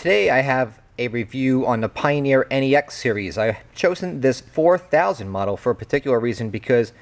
today I have a review on the Pioneer NEX series. I've chosen this 4000 model for a particular reason because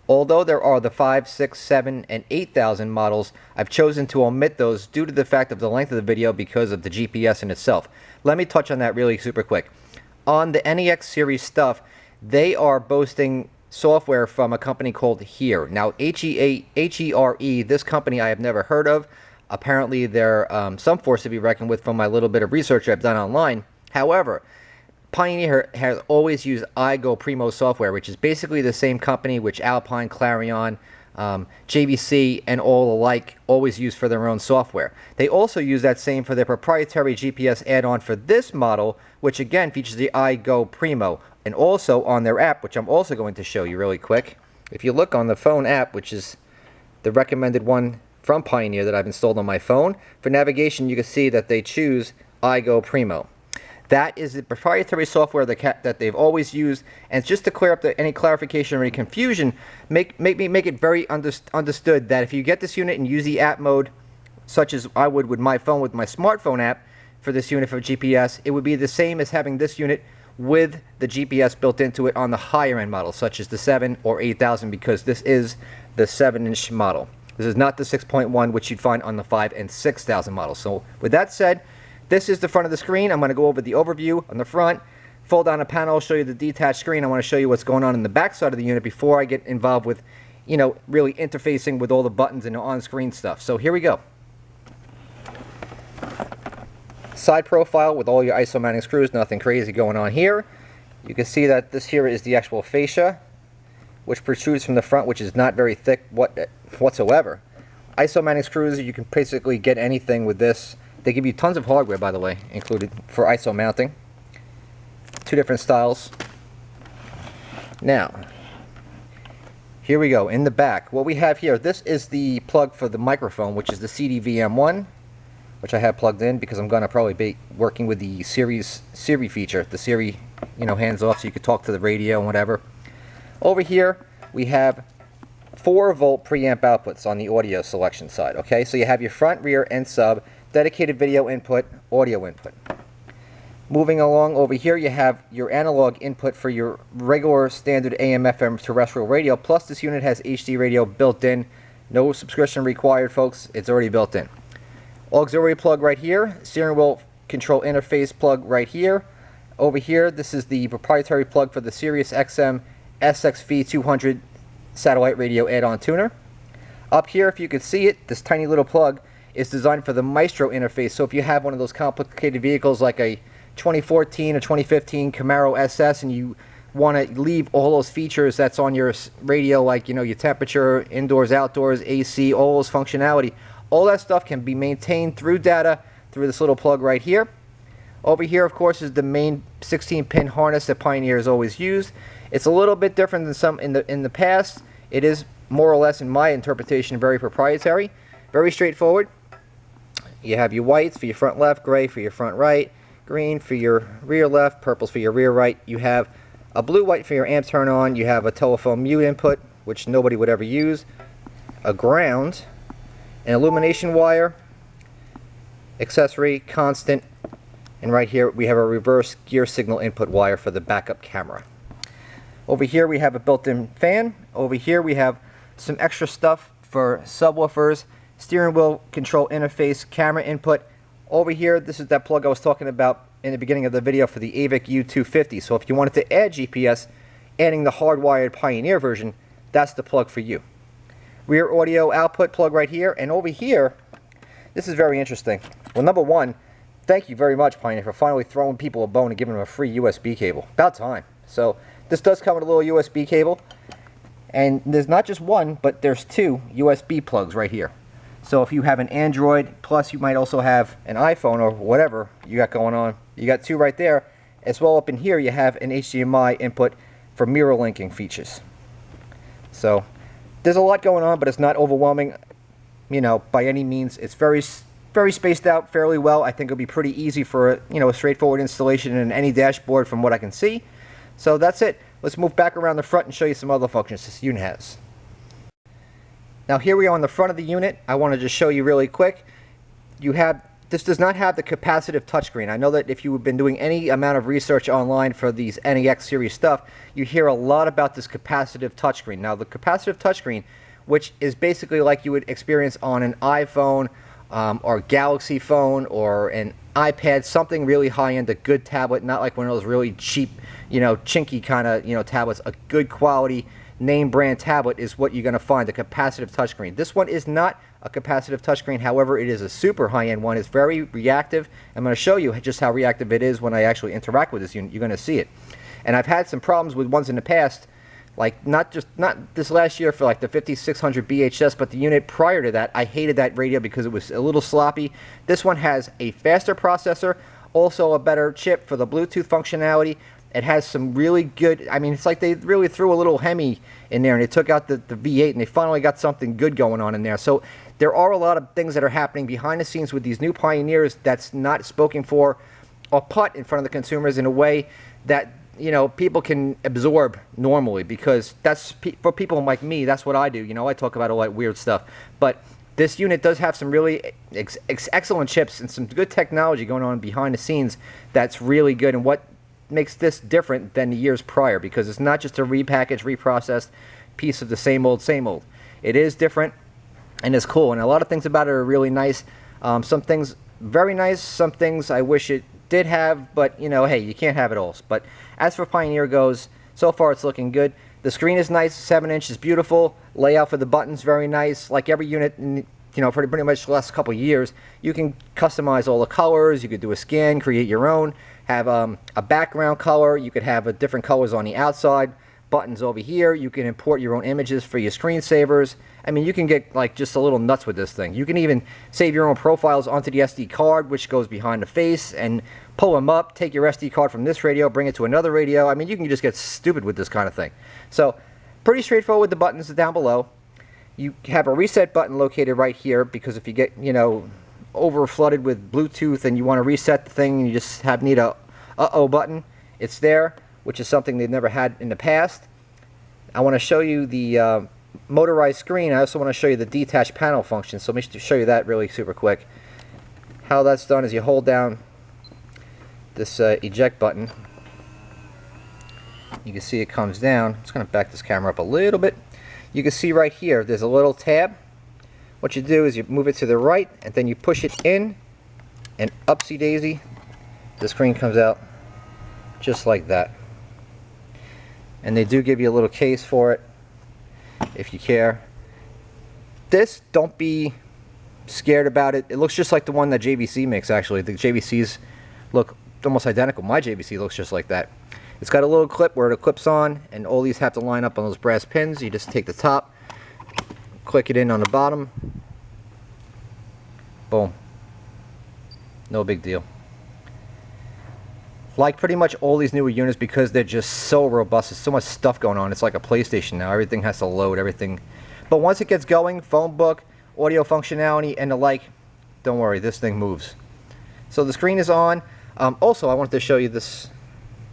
although there are the 5, 6, 7, and 8000 models, I've chosen to omit those due to the fact of the length of the video because of the GPS in itself. Let me touch on that really super quick. On the NEX series stuff, they are boasting software from a company called Here. Now, H-E-R-E, this company I have never heard of. Apparently, they're some force to be reckoned with from my little bit of research I've done online. However, Pioneer has always used iGo Primo software, which is basically the same company which Alpine, Clarion, JVC, and all alike always use for their own software. They also use that same for their proprietary GPS add-on for this model, which again features the iGo Primo, and also on their app, which I'm also going to show you really quick. If you look on the phone app, which is the recommended one from Pioneer that I've installed on my phone, for navigation you can see that they choose iGo Primo. That is the proprietary software that they've always used, and just to clear up any clarification or any confusion, make it very understood that if you get this unit and use the app mode, such as I would with my phone with my smartphone app for this unit for GPS, it would be the same as having this unit with the GPS built into it on the higher end model, such as the 7 or 8000, because this is the 7-inch model. This is not the 6.1, which you'd find on the 5 and 6000 models. So with that said, this is the front of the screen. I'm going to go over the overview on the front, fold down a panel, show you the detached screen. I want to show you what's going on in the back side of the unit before I get involved with, really interfacing with all the buttons and the on-screen stuff. So here we go. Side profile with all your ISO mounting screws, nothing crazy going on here. You can see that this here is the actual fascia, which protrudes from the front, which is not very thick whatsoever. ISO mounting screws, you can basically get anything with this. They give you tons of hardware, by the way, included for ISO mounting. 2 different styles. Now, here we go, in the back. What we have here, this is the plug for the microphone, which is the CDVM1, which I have plugged in because I'm going to probably be working with the Siri feature. The Siri, hands-off, so you could talk to the radio and whatever. Over here, we have 4-volt preamp outputs on the audio selection side. Okay, so you have your front, rear, and sub, dedicated video input, audio input. Moving along over here, you have your analog input for your regular standard AM/FM terrestrial radio, plus this unit has HD radio built in. No subscription required, folks. It's already built in. Auxiliary plug right here, steering wheel control interface plug right here. Over here, this is the proprietary plug for the Sirius XM SXV200 satellite radio add-on tuner. Up here, if you could see it, this tiny little plug is designed for the Maestro interface. So if you have one of those complicated vehicles like a 2014 or 2015 Camaro SS and you want to leave all those features that's on your radio, like your temperature, indoors, outdoors, AC, all those functionality, all that stuff can be maintained through data through this little plug right here. Over here, of course, is the main 16-pin harness that Pioneer has always used. It's a little bit different than some in the past. It is more or less, in my interpretation, very proprietary, very straightforward. You have your whites for your front left, gray for your front right, green for your rear left, purples for your rear right. You have a blue-white for your amp turn on. You have a telephone mute input, which nobody would ever use, a ground, an illumination wire, accessory, constant, and right here we have a reverse gear signal input wire for the backup camera. Over here we have a built-in fan. Over here we have some extra stuff for subwoofers, steering wheel control interface, camera input. Over here, this is that plug I was talking about in the beginning of the video for the AVIC U250. So if you wanted to add GPS, adding the hardwired Pioneer version, that's the plug for you. Rear audio output plug right here. And over here, this is very interesting. Well, number one, thank you very much, Pioneer, for finally throwing people a bone and giving them a free USB cable. About time. So this does come with a little USB cable. And there's not just one, but there's 2 USB plugs right here. So if you have an Android, plus you might also have an iPhone or whatever you got going on, you got 2 right there. As well up in here, you have an HDMI input for mirror linking features. So there's a lot going on, but it's not overwhelming, by any means. It's very spaced out fairly well. I think it'll be pretty easy for a straightforward installation in any dashboard from what I can see. So that's it. Let's move back around the front and show you some other functions this unit has. Now here we are on the front of the unit. I want to just show you really quick. You have this does not have the capacitive touchscreen. I know that if you've been doing any amount of research online for these NEX series stuff, you hear a lot about this capacitive touchscreen. Now, the capacitive touchscreen, which is basically like you would experience on an iPhone or Galaxy phone or an iPad, something really high-end, a good tablet, not like one of those really cheap, chinky kind of, tablets. A good quality name brand tablet is what you're going to find, the capacitive touchscreen. This one is not a capacitive touchscreen, however, it is a super high-end one. It's very reactive. I'm going to show you just how reactive it is when I actually interact with this unit. You're going to see it. And I've had some problems with ones in the past, like not this last year for like the 5600 BHS, but the unit prior to that. I hated that radio because it was a little sloppy. This one has a faster processor, also a better chip for the Bluetooth functionality. It has some really good, I mean, it's like they really threw a little Hemi in there and they took out the V8 and they finally got something good going on in there. So there are a lot of things that are happening behind the scenes with these new Pioneers that's not spoken for or put in front of the consumers in a way that, people can absorb normally, because that's for people like me, that's what I do. I talk about all that weird stuff. But this unit does have some really excellent chips and some good technology going on behind the scenes that's really good, and what makes this different than the years prior, because it's not just a repackaged, reprocessed piece of the same old, same old. It is different and it's cool, and a lot of things about it are really nice. Some things very nice, some things I wish it did have, but hey, you can't have it all. But as for Pioneer goes, so far it's looking good. The screen is nice, 7-inch is beautiful. Layout for the buttons very nice. Like every unit in, pretty much the last couple of years, you can customize all the colors. You could do a scan, create your own, have a background color. You could have different colors on the outside. Buttons over here. You can import your own images for your screensavers. I mean, you can get like just a little nuts with this thing. You can even save your own profiles onto the SD card, which goes behind the face, and pull them up, take your SD card from this radio, bring it to another radio. I memean, you can just get stupid with this kind of thing. So pretty straightforward with the buttons down below. You have a reset button located right here, because if you get, over flooded with Bluetooth and you want to reset the thing and you just need a uh-oh button, it's there, which is something they've never had in the past. I want to show you the motorized screen. I also want to show you the detached panel function, so let me show you that really super quick. How that's done is you hold down this eject button. You can see it comes down. I'm just going to back this camera up a little bit. You can see right here there's a little tab. What you do is you move it to the right and then you push it in, and upsy daisy, the screen comes out just like that. And they do give you a little case for it if you care. This, don't be scared about it. It looks just like the one that JVC makes, actually. The JVCs look almost identical. My JVC looks just like that. It's got a little clip where it clips on, and all these have to line up on those brass pins. You just take the top, click it in on the bottom, boom. No big deal. Like pretty much all these newer units, because they're just so robust. There's so much stuff going on. It's like a PlayStation now. Everything has to load, everything. But once it gets going, phone book, audio functionality, and the like, don't worry, this thing moves. So the screen is on. Also, I wanted to show you this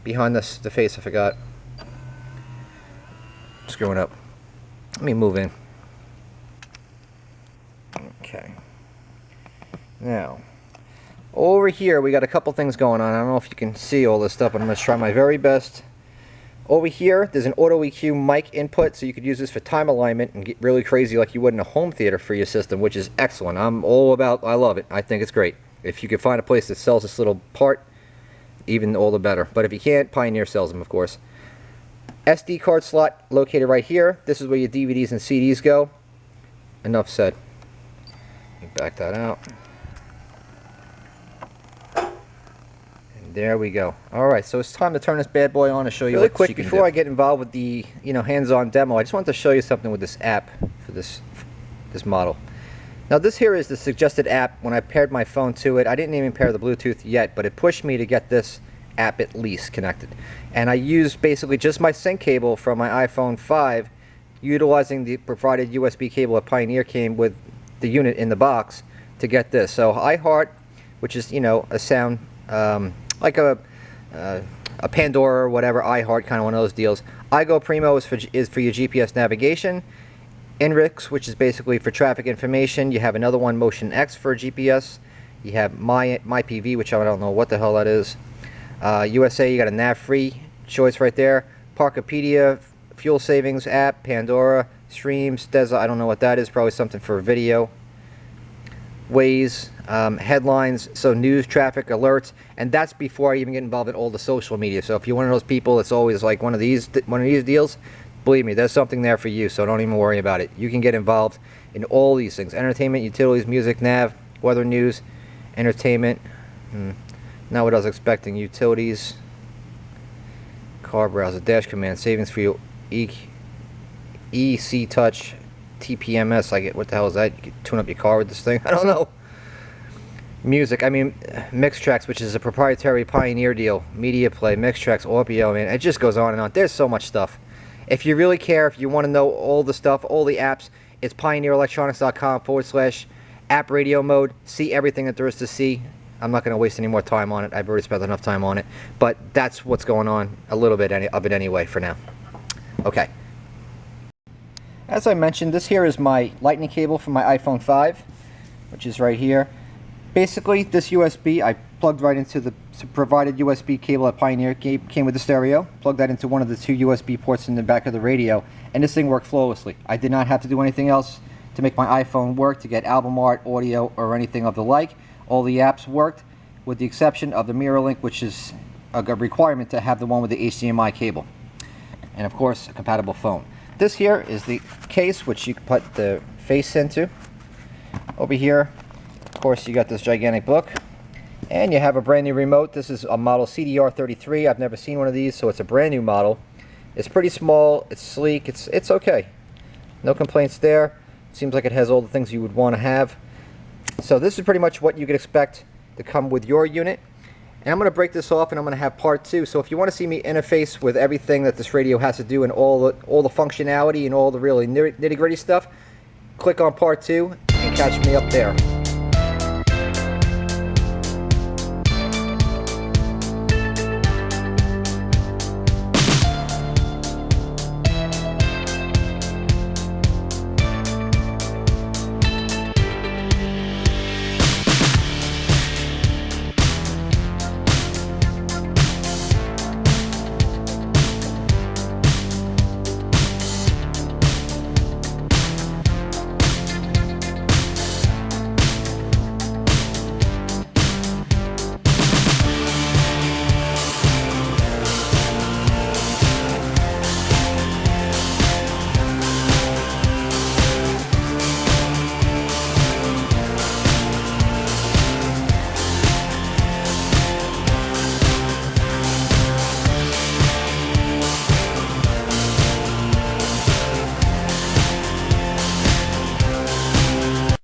behind the face. I forgot. Screwing up. Let me move in. Okay. Now, over here we got a couple things going on. I don't know if you can see all this stuff, but I'm going to try my very best. Over here there's an auto EQ mic input, so you could use this for time alignment and get really crazy like you would in a home theater for your system, which is excellent. I love it. I think it's great. If you could find a place that sells this little part, even all the better. But if you can't, Pioneer sells them, of course. SD card slot located right here. This is where your DVDs and CDs go. Enough said. Let me back that out. There we go. Alright, so it's time to turn this bad boy on and show you really quick before I get involved with the hands-on demo. I just wanted to show you something with this app for this model. Now this here is the suggested app. When I paired my phone to it, I didn't even pair the Bluetooth yet, but it pushed me to get this app at least connected. And I used basically just my sync cable from my iPhone 5, utilizing the provided USB cable that Pioneer came with the unit in the box to get this. So iHeart, which is a sound like a Pandora or whatever, iHeart, kind of one of those deals. iGo Primo is for your GPS navigation. NEX, which is basically for traffic information. You have another one, Motion X, for GPS. You have my PV, which I don't know what the hell that is. USA, you got a nav-free choice right there. Parkopedia, fuel savings app, Pandora, streams, Deza, I don't know what that is, probably something for video. Ways, headlines, so news, traffic, alerts, and that's before I even get involved in all the social media. So if you're one of those people that's always like one of these deals, believe me, there's something there for you, so don't even worry about it. You can get involved in all these things: entertainment, utilities, music, nav, weather, news, entertainment. Not what I was expecting. Utilities, car browser, dash command, savings for you, EC touch, TPMS. I get, what the hell is that? You can tune up your car with this thing. I don't know. Music, I mean, mix tracks, which is a proprietary Pioneer deal. Media play, mix tracks, audio. I mean, it just goes on and on. There's so much stuff. If you really care, if you want to know all the stuff, all the apps, it's pioneerelectronics.com/AppRadio mode. See everything that there is to see. I'm not going to waste any more time on it. I've already spent enough time on it. But that's what's going on, a little bit of it anyway for now. Okay. As I mentioned, this here is my lightning cable for my iPhone 5, which is right here. Basically, this USB, I plugged right into the provided USB cable at Pioneer. Came with the stereo. Plugged that into one of the two USB ports in the back of the radio, and this thing worked flawlessly. I did not have to do anything else to make my iPhone work, to get album art, audio, or anything of the like. All the apps worked, with the exception of the MirrorLink, which is a requirement to have the one with the HDMI cable. And of course, a compatible phone. This here is the case which you can put the face into. Over here, of course, you got this gigantic book. And you have a brand new remote. This is a model CDR33. I've never seen one of these, so it's a brand new model. It's pretty small, it's sleek, it's okay. No complaints there. Seems like it has all the things you would want to have. So this is pretty much what you could expect to come with your unit. And I'm going to break this off and I'm going to have part 2. So if you want to see me interface with everything that this radio has to do and all the functionality and all the really nitty-gritty stuff, click on part 2 and catch me up there.